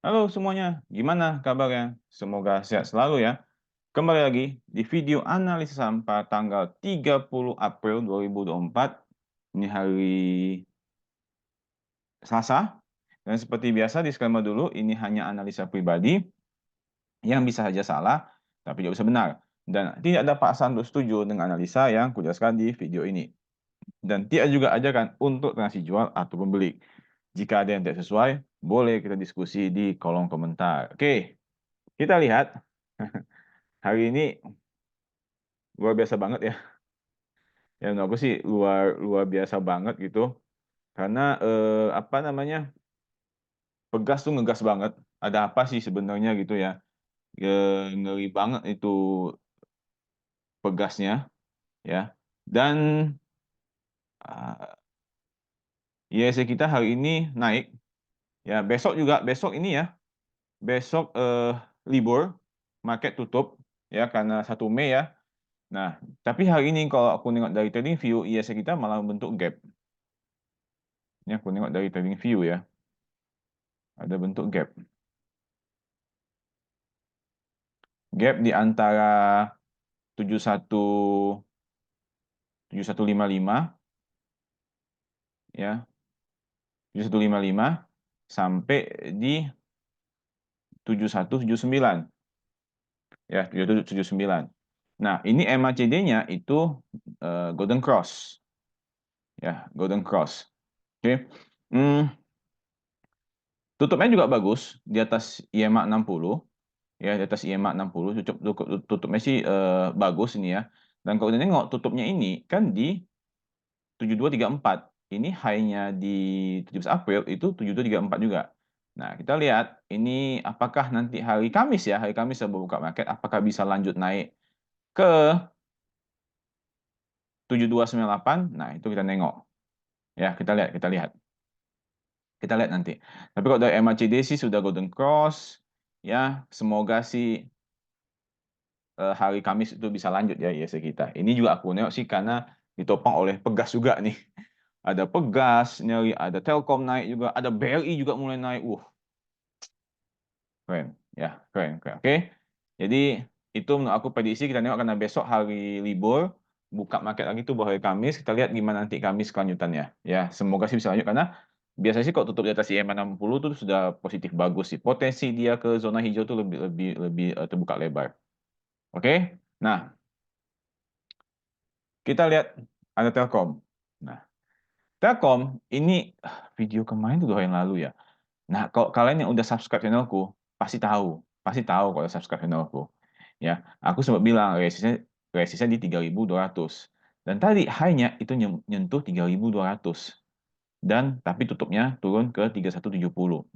Halo semuanya, gimana kabarnya? Semoga sehat selalu ya. Kembali lagi di video analisa saham pada tanggal 30 April 2024. Ini hari Selasa. Dan seperti biasa, disclaimer dulu, ini hanya analisa pribadi yang bisa saja salah, tapi tidak bisa benar. Dan tidak ada paksaan untuk setuju dengan analisa yang kujelaskan di video ini. Dan tidak juga ajarkan untuk transaksi jual atau membeli. Jika ada yang tidak sesuai, boleh kita diskusi di kolom komentar. Oke, kita lihat hari ini luar biasa banget ya. Ya menurut aku sih luar luar biasa banget gitu. Karena apa namanya? Pegas tuh ngegas banget. Ada apa sih sebenarnya gitu ya. Ngeri banget itu pegasnya ya. Dan uh, IHSG kita hari ini naik ya. Besok ini ya. Besok libur, market tutup ya karena 1 Mei ya. Nah, tapi hari ini kalau aku nengok dari trading view, IHSG kita malah bentuk gap. Ini aku nengok dari trading view ya. Ada bentuk gap. Gap di antara 7155 ya, 7155 sampai di 7179 ya, 7179. Nah, ini MACD-nya itu Golden Cross ya, Golden Cross. Oke. Tutupnya juga bagus di atas IMA 60 ya, di atas IMA 60 tutupnya sih bagus ini ya. Dan kalau kita nengok tutupnya ini kan di 7234. Ini high-nya di 17 April itu 7234 juga. Nah, kita lihat ini apakah nanti hari Kamis ya, hari Kamis sebelum buka market, apakah bisa lanjut naik ke 7298. Nah, itu kita nengok. Ya, kita lihat, kita lihat. Kita lihat nanti. Tapi kalau dari MACD sih sudah Golden Cross, ya, semoga sih hari Kamis itu bisa lanjut ya IHSG kita. Ini juga aku nengok sih karena ditopang oleh Pegas juga nih. Ada Pegas, nyari ada Telkom naik juga, ada BRI juga mulai naik. Keren. Ya, keren, keren. Oke. Jadi itu menurut aku prediksi kita nengok karena besok hari libur, buka market lagi tuh hari Kamis, kita lihat gimana nanti Kamis kelanjutannya. Ya, semoga sih bisa lanjut karena biasanya sih kalau tutup di atas IM 60 tuh sudah positif bagus sih. Potensi dia ke zona hijau tuh lebih terbuka lebar. Oke. Nah, kita lihat ada Telkom. Nah, Telkom ini video kemarin tuh 2 hari yang lalu ya. Nah, kalau kalian yang udah subscribe channelku, pasti tahu kalau subscribe channelku. Ya, aku sempat bilang resistnya di 3.200. Dan tadi high-nya itu nyentuh 3.200. Dan tapi tutupnya turun ke 3.170.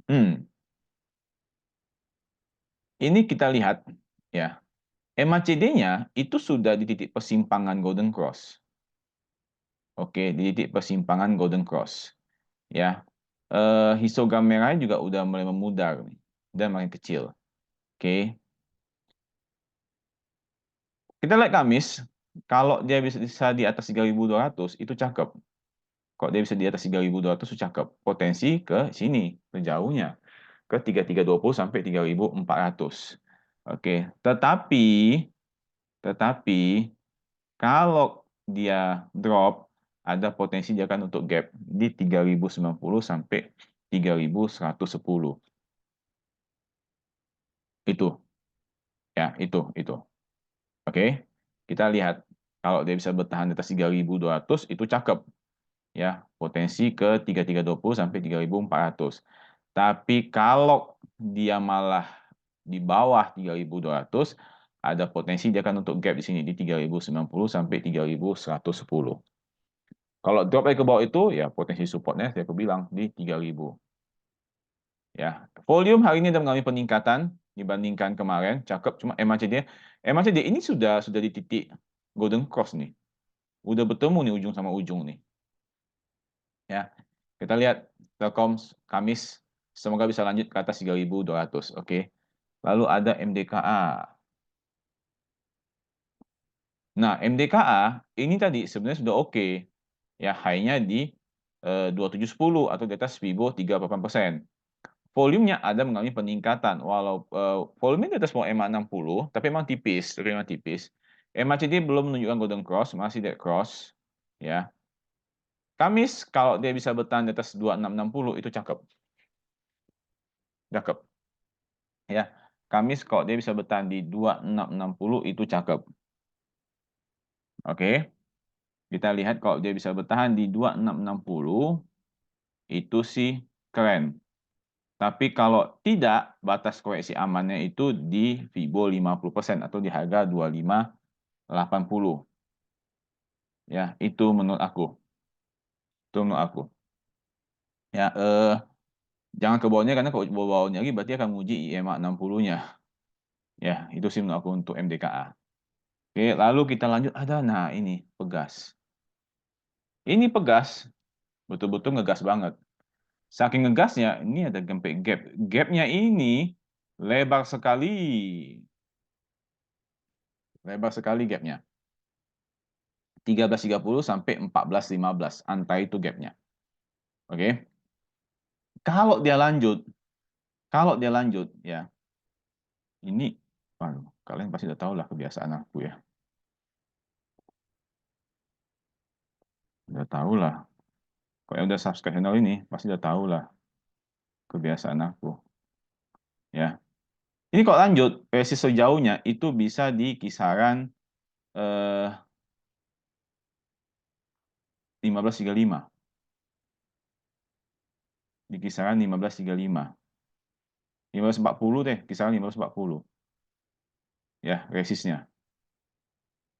Ini kita lihat ya. MACD-nya itu sudah di titik persimpangan Golden Cross. Oke, di titik persimpangan Golden Cross. Ya. Histogram merahnya juga udah mulai memudar nih, dan makin kecil. Oke. Kita lihat Kamis, kalau dia bisa di atas 3.200 itu cakep. Kalau dia bisa di atas 3.200 itu cakep. Potensi ke sini, ke jauhnya. Ke 3.320 sampai 3.400. Oke, tetapi kalau dia drop, ada potensi dia akan untuk gap di 3.090 sampai 3.110. Itu, ya, itu. Oke, kita lihat kalau dia bisa bertahan di atas 3.200 itu cakep ya, potensi ke 3.320 sampai 3.400. Tapi kalau dia malah di bawah 3.200 ada potensi dia akan untuk gap di sini di 3.090 sampai 3.110. Kalau drop lagi ke bawah itu ya potensi supportnya saya bilang di 3.000. Ya, volume hari ini ada mengalami peningkatan dibandingkan kemarin, cakep. Cuma MACD ini sudah di titik Golden Cross nih. Udah bertemu nih ujung sama ujung nih. Ya, kita lihat Telkom Kamis semoga bisa lanjut ke atas 3.200. Oke. Lalu ada MDKA. Nah, MDKA ini tadi sebenarnya sudah oke. Ya, high-nya di 2710 atau di atas Vibo 38%. volumenya ada mengalami peningkatan. Walau volume di atas EMA 60, tapi memang tipis, memang tipis. MACD belum menunjukkan golden cross, masih dead cross, ya. Kamis kalau dia bisa bertahan di atas 2660 itu cakep. Cakep. Ya. Kamis kalau dia bisa bertahan di 2660 itu cakep. Oke. Kita lihat kalau dia bisa bertahan di 2660 itu sih keren. Tapi kalau tidak, batas koreksi amannya itu di Fibo 50% atau di harga 2580. Ya, itu menurut aku. Itu menurut aku. Ya, jangan ke bawahnya karena kalau bawahnya lagi berarti akan menguji IMA 60-nya. Ya, itu sih menurut aku untuk MDKA. Oke, lalu kita lanjut ada nah ini Pegas. Ini Pegas betul-betul ngegas banget. Saking ngegasnya, ini ada sampai gap. Gapnya ini lebar sekali. Lebar sekali gapnya. 13.30 sampai 14.15. Antara itu gapnya. Oke. Kalau dia lanjut, ya, ini, waduh, kalian pasti udah tahu lah kebiasaan aku ya. Udah tahu lah. Kalau yang udah subscribe channel ini, pasti udah tahu lah kebiasaan aku. Ya. Ini kalau lanjut, versi sejauhnya itu bisa di kisaran 15.35. Di kisaran 15.35. 15.40 deh, kisaran 15.40. Ya, resistnya.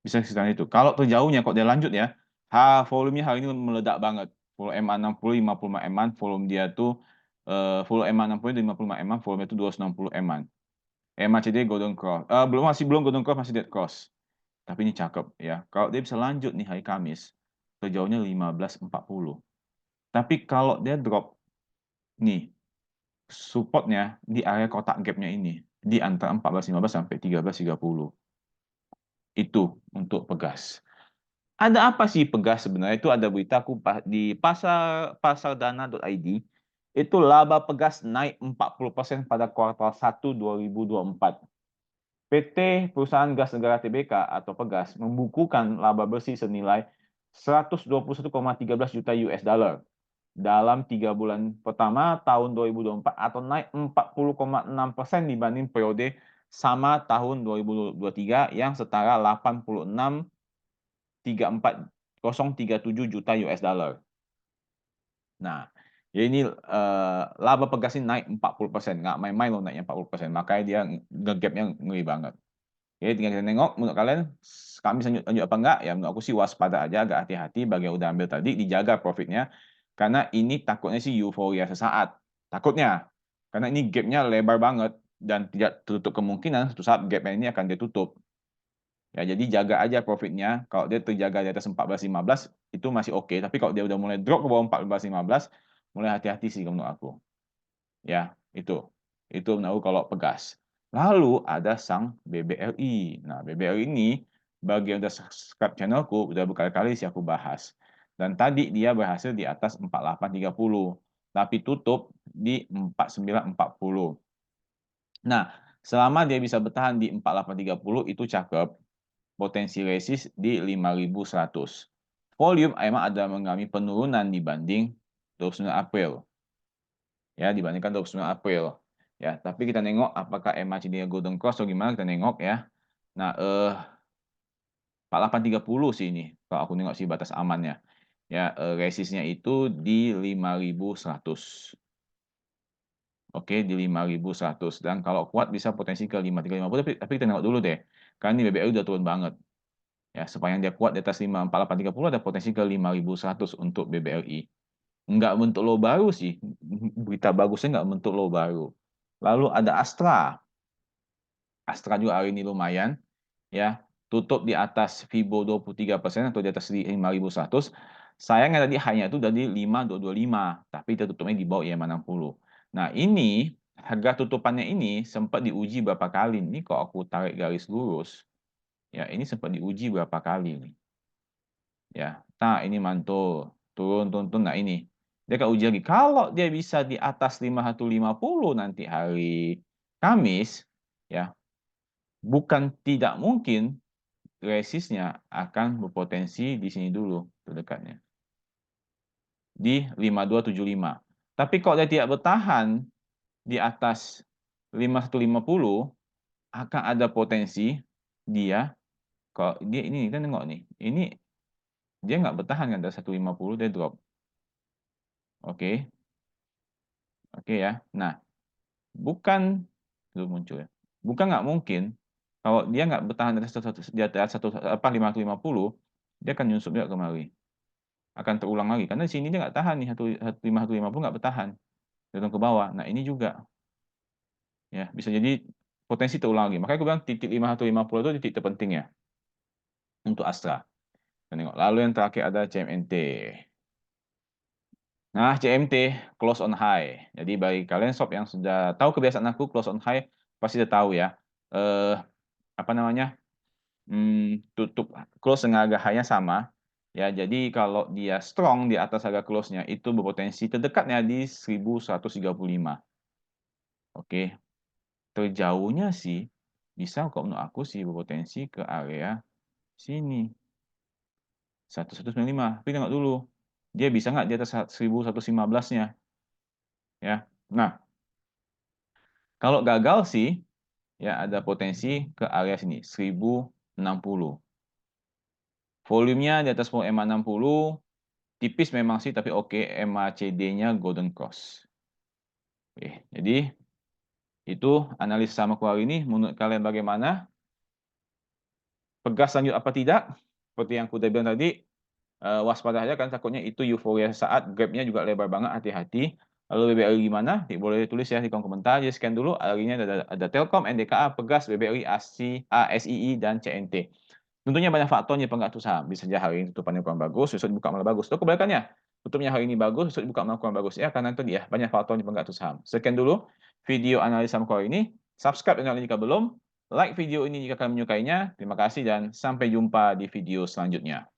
Bisa kisaran itu. Kalau terjauhnya, kok dia lanjut ya, volumenya hari ini meledak banget. Volume MA 60, 55 eman, volume dia tuh, volume MA 60, 55 eman, volume itu 260 eman. MACD golden cross. Masih belum golden cross, masih dead cross. Tapi ini cakep ya. Kalau dia bisa lanjut nih hari Kamis, terjauhnya 15.40. Tapi kalau dia drop nih, supportnya di area kotak gapnya ini, di antara 14.15 sampai 13.30. Itu untuk Pegas. Ada apa sih Pegas sebenarnya? Itu ada berita aku di pasardana.id. Itu laba Pegas naik 40% pada kuartal 1 2024. PT Perusahaan Gas Negara Tbk atau Pegas membukukan laba bersih senilai 121,13 juta US dollar dalam 3 bulan pertama tahun 2024 atau naik 40,6% dibanding periode sama tahun 2023 yang setara 86,037 juta US dollar. Nah, ya ini laba Pegas ini naik 40%, nggak main-main loh naiknya 40%, makanya dia ngegapnya ngeri banget. Oke, tinggal kita nengok menurut kalian kami lanjut apa enggak? Ya menurut aku sih waspada aja, agak hati-hati bagi yang udah ambil tadi, dijaga profitnya. Karena ini takutnya sih euforia sesaat. Takutnya. Karena ini gapnya lebar banget dan tidak tertutup kemungkinan suatu saat gapnya ini akan ditutup. Ya, jadi jaga aja profitnya. Kalau dia terjaga di atas 14.15 itu masih oke. Tapi kalau dia udah mulai drop ke bawah 14.15, mulai hati-hati sih menurut aku. Ya, itu. Itu menurut kalau Pegas. Lalu ada sang BBRI. Nah, BBRI ini bagi yang udah subscribe channelku, udah berkali-kali sih aku bahas. Dan tadi dia berhasil di atas 4830, tapi tutup di 4940. Nah, selama dia bisa bertahan di 4830 itu cakep. Potensi resist di 5100. Volume emang ada mengalami penurunan dibanding 29 April. Ya, dibandingkan 29 April. Ya, tapi kita nengok apakah MACD golden cross atau gimana, kita nengok ya. Nah, 4830 sih ini kalau aku nengok sih batas amannya. Ya, resistnya itu di 5100. Oke, di 5100 dan kalau kuat bisa potensi ke 5350, tapi kita nengok dulu deh. Karena ini BBRI udah turun banget. Ya, sepanjang dia kuat di atas 4830 ada potensi ke 5100 untuk BBRI. Enggak bentuk low baru sih. Berita bagusnya enggak bentuk low baru. Lalu ada Astra. Astra juga hari ini lumayan. Ya, tutup di atas Fibo 23% atau di atas 5100. Sayangnya tadi hanya itu dari 5225, tapi dia tutupnya di bawah IMA 60. Nah, ini harga tutupannya ini sempat diuji berapa kali. Ini kok aku tarik garis lurus. Ya, ini sempat diuji berapa kali nih. Ya, nah ini mantul, turun. Nah ini. Dia akan uji lagi. Kalau dia bisa di atas 5150 nanti hari Kamis, ya, bukan tidak mungkin resistnya akan berpotensi di sini dulu terdekatnya. Di 5275. Tapi kalau dia tidak bertahan di atas 5150, akan ada potensi dia, kalau dia ini kan tengok nih, ini dia nggak bertahan kan dari 150, dia drop. Oke. Oke ya. Nah, bukan belum muncul ya. Bukan nggak mungkin kalau dia nggak bertahan di atas 5150, dia akan nyusup juga kemari. Akan terulang lagi karena di sini dia nggak tahan nih 150 nggak bertahan. Dorong ke bawah. Nah, ini juga ya bisa jadi potensi terulang lagi. Makanya aku bilang titik 5150 itu titik terpenting ya untuk Astra. Tengok. Lalu yang terakhir ada CMNT. Nah, CMT close on high. Jadi bagi kalian sob yang sudah tahu kebiasaan aku close on high pasti sudah tahu ya. Apa namanya? Tutup close dengan harga high-nya sama. Ya, jadi kalau dia strong di atas harga close-nya itu berpotensi terdekatnya di 1135. Oke. Terjauhnya sih bisa kalau menurut aku sih berpotensi ke area sini. 1195. Tapi tengok dulu. Dia bisa nggak di atas 1115-nya? Ya. Nah, kalau gagal sih ya ada potensi ke area sini 1060. Volumenya di atas EMA 60, tipis memang sih tapi oke, EMA CD-nya Golden Cross. Oke, jadi itu analis sama hari ini. Menurut kalian bagaimana? Pegas lanjut apa tidak? Seperti yang aku udah bilang tadi, waspada aja kan takutnya itu euforia saat gapnya juga lebar banget, hati-hati. Lalu BBRI gimana? Boleh tulis ya di kolom komentar. Jadi scan dulu. Hari ini ada Telkom, NDKA, Pegas, BBRI, SII, dan CNT. Tentunya banyak faktornya pengatur saham. Bisa saja hari ini tutupannya kurang bagus, besok dibuka malah bagus. Atau kebalikannya, tutupnya hari ini bagus, besok dibuka malah kurang bagus. Ya, karena itu dia banyak faktornya pengatur saham. Sekian dulu video analisa saham hari ini. Subscribe channel ini jika belum. Like video ini jika kalian menyukainya. Terima kasih dan sampai jumpa di video selanjutnya.